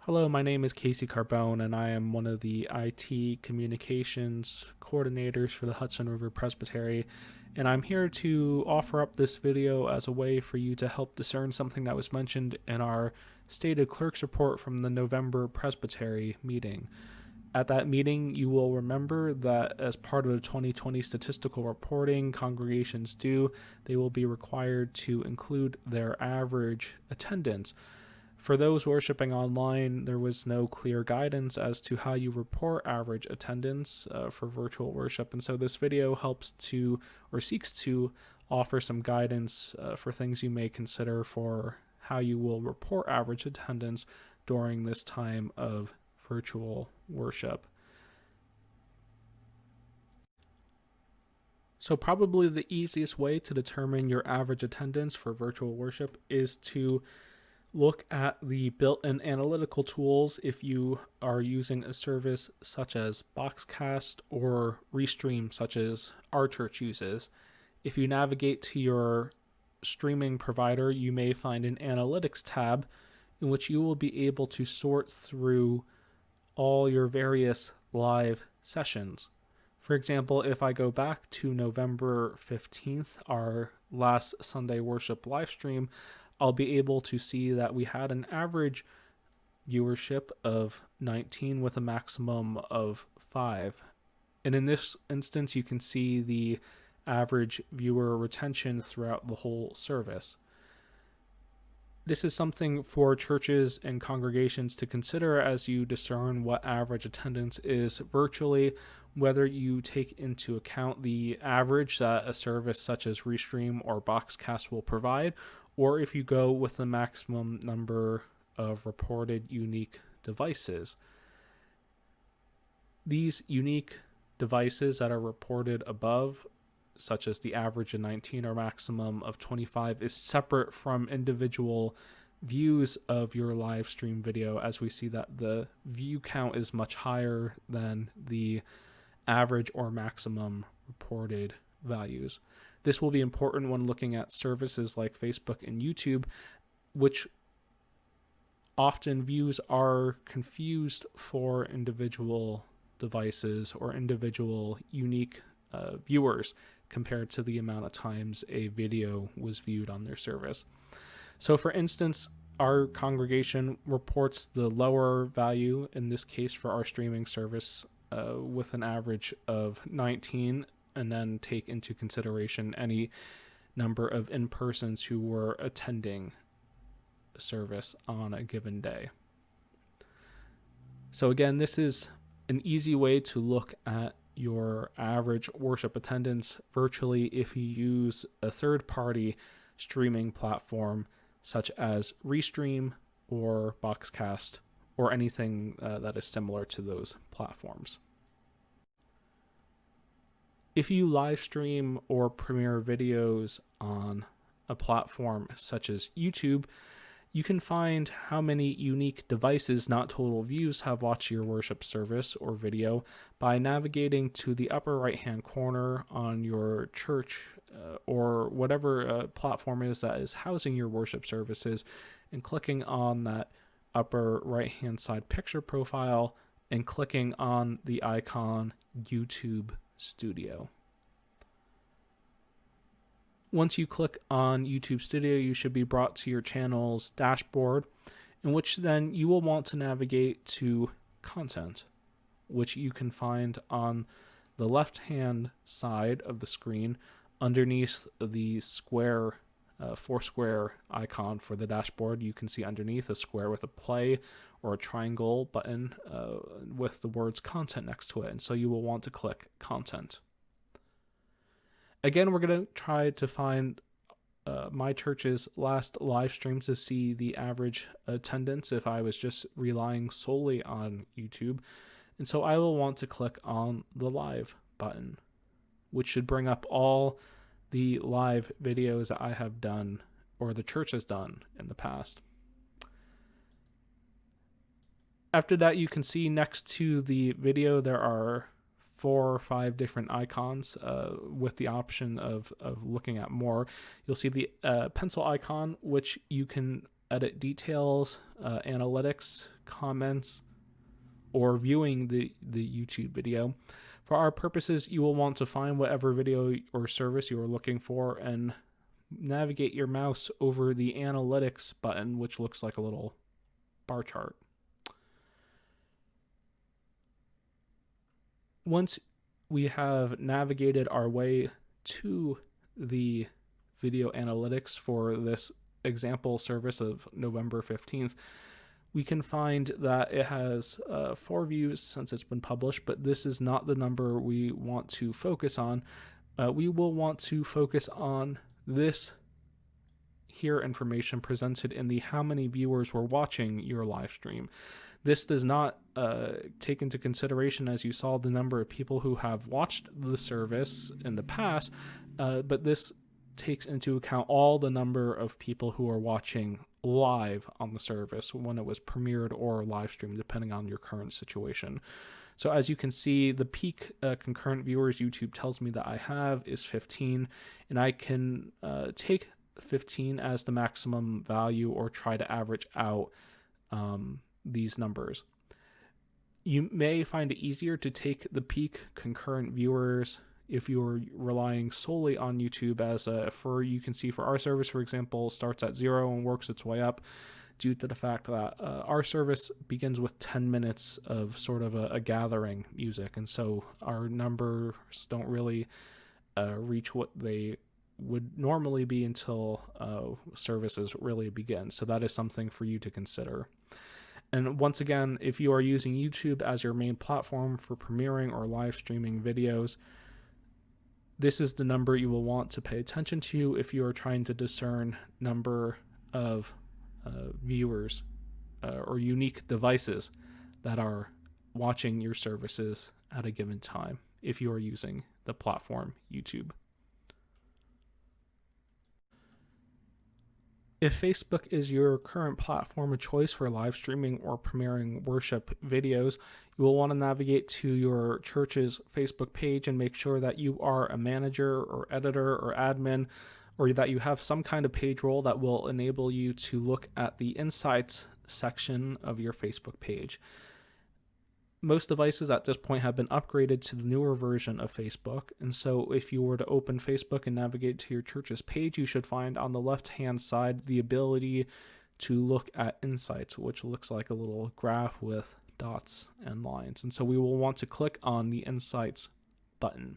Hello, my name is Casey Carbone, and I am one of the IT communications coordinators for the Hudson River Presbytery. And I'm here to offer up this video as a way for you to help discern something that was mentioned in our stated clerk's report from the November Presbytery meeting. At that meeting, you will remember that as part of the 2020 statistical reporting congregations do, they will be required to include their average attendance. For those worshiping online, there was no clear guidance as to how you report average attendance for virtual worship, and so this video helps to, or seeks to, offer some guidance for things you may consider for how you will report average attendance during this time of virtual worship. So probably the easiest way to determine your average attendance for virtual worship is to look at the built-in analytical tools if you are using a service such as Boxcast or Restream, such as our church uses. If you navigate to your streaming provider, you may find an analytics tab in which you will be able to sort through all your various live sessions. For example, if I go back to November 15th, our last Sunday worship live stream, I'll be able to see that we had an average viewership of 19 with a maximum of 5. And in this instance, you can see the average viewer retention throughout the whole service. This is something for churches and congregations to consider as you discern what average attendance is virtually, whether you take into account the average that a service such as Restream or Boxcast will provide, or if you go with the maximum number of reported unique devices. These unique devices that are reported above, such as the average of 19 or maximum of 25, is separate from individual views of your live stream video, as we see that the view count is much higher than the average or maximum reported values. This will be important when looking at services like Facebook and YouTube, which often views are confused for individual devices or individual unique viewers compared to the amount of times a video was viewed on their service. So for instance, our congregation reports the lower value, in this case for our streaming service, with an average of 19, and then take into consideration any number of in-persons who were attending a service on a given day. So again, this is an easy way to look at your average worship attendance virtually if you use a third-party streaming platform such as Restream or Boxcast or anything that is similar to those platforms. If you live stream or premiere videos on a platform such as YouTube, you can find how many unique devices, not total views, have watched your worship service or video by navigating to the upper right-hand corner on your church or whatever platform is that is housing your worship services, and clicking on that upper right-hand side picture profile and clicking on the icon YouTube Studio. Once you click on YouTube Studio, you should be brought to your channel's dashboard, in which then you will want to navigate to Content, which you can find on the left-hand side of the screen underneath the square, four-square icon for the dashboard. You can see underneath a square with a play or a triangle button with the words Content next to it, and so you will want to click Content. Again, we're going to try to find my church's last live streams to see the average attendance if I was just relying solely on YouTube. And so I will want to click on the live button, which should bring up all the live videos that I have done or the church has done in the past. After that, you can see next to the video there are 4 or 5 different icons with the option of looking at more. You'll see the pencil icon, which you can edit details, analytics, comments, or viewing the YouTube video. For our purposes, you will want to find whatever video or service you are looking for and navigate your mouse over the analytics button, which looks like a little bar chart. Once we have navigated our way to the video analytics for this example service of November 15th, we can find that it has 4 views since it's been published, but this is not the number we want to focus on. We will want to focus on this here information presented in the how many viewers were watching your live stream. This does not take into consideration, as you saw, the number of people who have watched the service in the past, but this takes into account all the number of people who are watching live on the service when it was premiered or live streamed, depending on your current situation. So as you can see, the peak concurrent viewers YouTube tells me that I have is 15, and I can take 15 as the maximum value or try to average out these numbers. You may find it easier to take the peak concurrent viewers if you're relying solely on YouTube, as you can see for our service, for example, starts at 0 and works its way up, due to the fact that our service begins with 10 minutes of sort of a gathering music, and so our numbers don't really reach what they would normally be until services really begin. So that is something for you to consider. And once again, if you are using YouTube as your main platform for premiering or live streaming videos, this is the number you will want to pay attention to if you are trying to discern number of viewers or unique devices that are watching your services at a given time if you are using the platform YouTube. If Facebook is your current platform of choice for live streaming or premiering worship videos, you will want to navigate to your church's Facebook page and make sure that you are a manager or editor or admin, or that you have some kind of page role that will enable you to look at the insights section of your Facebook page. Most devices at this point have been upgraded to the newer version of Facebook, and so if you were to open Facebook and navigate to your church's page, you should find on the left-hand side the ability to look at insights, which looks like a little graph with dots and lines. And so we will want to click on the insights button.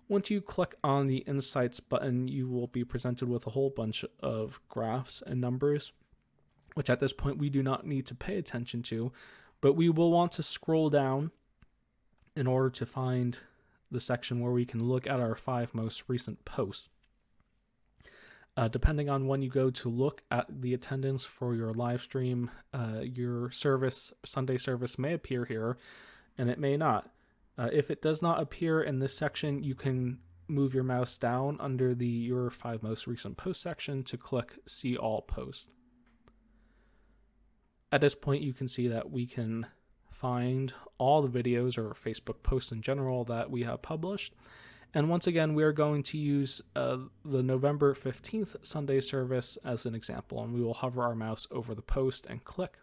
Once you click on the insights button, you will be presented with a whole bunch of graphs and numbers, which at this point we do not need to pay attention to. But we will want to scroll down in order to find the section where we can look at our 5 most recent posts. Depending on when you go to look at the attendance for your live stream, your Sunday service may appear here, and it may not. If it does not appear in this section, you can move your mouse down under your 5 most recent posts section to click See All Posts. At this point, you can see that we can find all the videos or Facebook posts in general that we have published. And once again, we are going to use the November 15th Sunday service as an example, and we will hover our mouse over the post and click.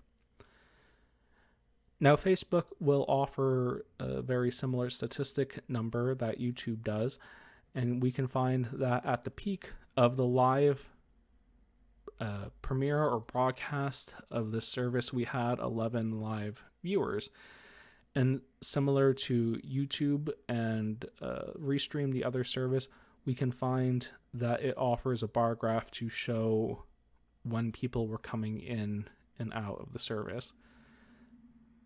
Now, Facebook will offer a very similar statistic number that YouTube does, and we can find that at the peak of the live premiere or broadcast of this service, we had 11 live viewers. And similar to YouTube and Restream, the other service, we can find that it offers a bar graph to show when people were coming in and out of the service.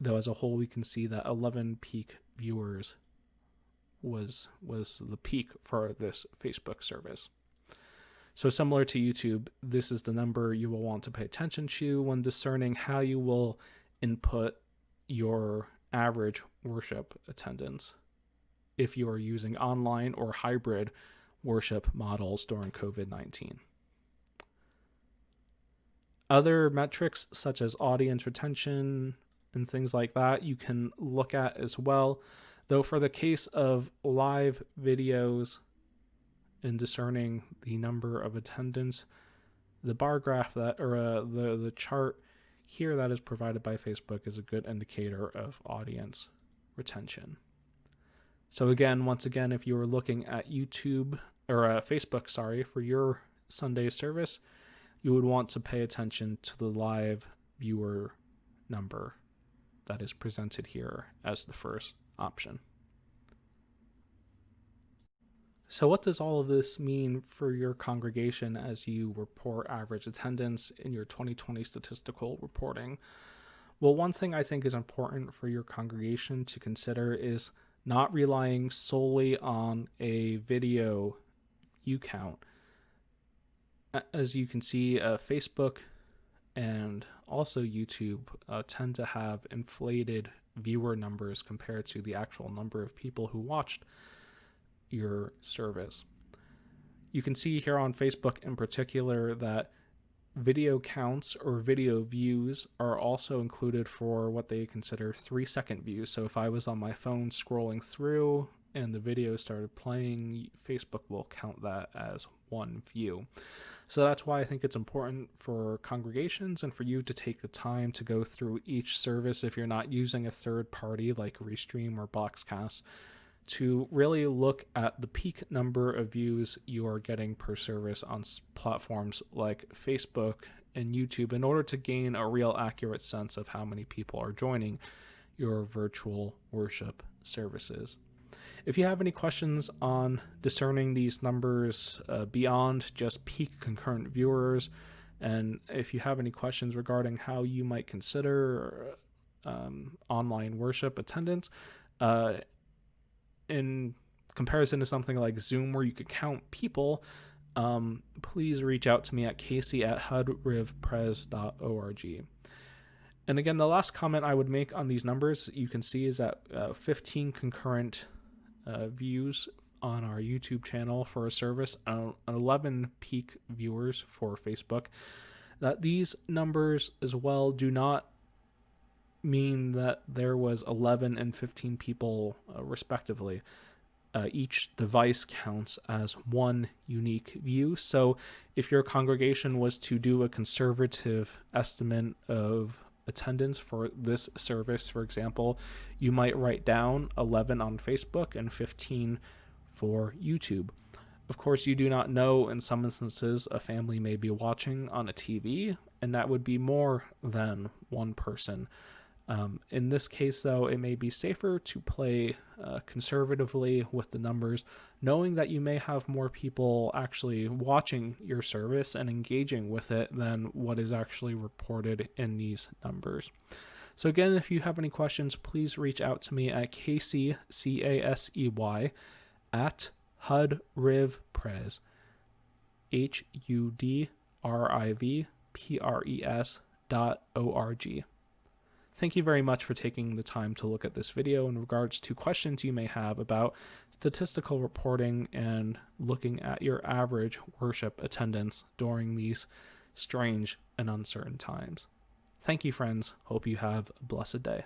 Though as a whole, we can see that 11 peak viewers was the peak for this Facebook service. So similar to YouTube, this is the number you will want to pay attention to when discerning how you will input your average worship attendance if you are using online or hybrid worship models during COVID-19. Other metrics such as audience retention and things like that you can look at as well, though for the case of live videos and discerning the number of attendance, the bar graph that, or the chart here that is provided by Facebook is a good indicator of audience retention. So again, once again, if you were looking at YouTube or Facebook, for your Sunday service, you would want to pay attention to the live viewer number that is presented here as the first option. So what does all of this mean for your congregation as you report average attendance in your 2020 statistical reporting? Well, one thing I think is important for your congregation to consider is not relying solely on a video view count. As you can see, Facebook and also YouTube tend to have inflated viewer numbers compared to the actual number of people who watched your service. You can see here on Facebook in particular that video counts or video views are also included for what they consider 3-second views. So if I was on my phone scrolling through and the video started playing, Facebook will count that as one view. So that's why I think it's important for congregations and for you to take the time to go through each service if you're not using a third party like Restream or Boxcast, to really look at the peak number of views you are getting per service on platforms like Facebook and YouTube in order to gain a real accurate sense of how many people are joining your virtual worship services. If you have any questions on discerning these numbers beyond just peak concurrent viewers, and if you have any questions regarding how you might consider online worship attendance, in comparison to something like Zoom where you could count people, please reach out to me at casey@hudrivpres.org. And again, the last comment I would make on these numbers you can see is that 15 concurrent views on our YouTube channel for a service, 11 peak viewers for Facebook. That these numbers as well do not mean that there was 11 and 15 people respectively. Each device counts as one unique view. So if your congregation was to do a conservative estimate of attendance for this service, for example, you might write down 11 on Facebook and 15 for YouTube. Of course, you do not know, in some instances, a family may be watching on a TV, and that would be more than one person. In this case, though, it may be safer to play conservatively with the numbers, knowing that you may have more people actually watching your service and engaging with it than what is actually reported in these numbers. So again, if you have any questions, please reach out to me at Casey, CASEY, at HUDRIVPres, HUDRIVPRES.org. Thank you very much for taking the time to look at this video in regards to questions you may have about statistical reporting and looking at your average worship attendance during these strange and uncertain times. Thank you, friends. Hope you have a blessed day.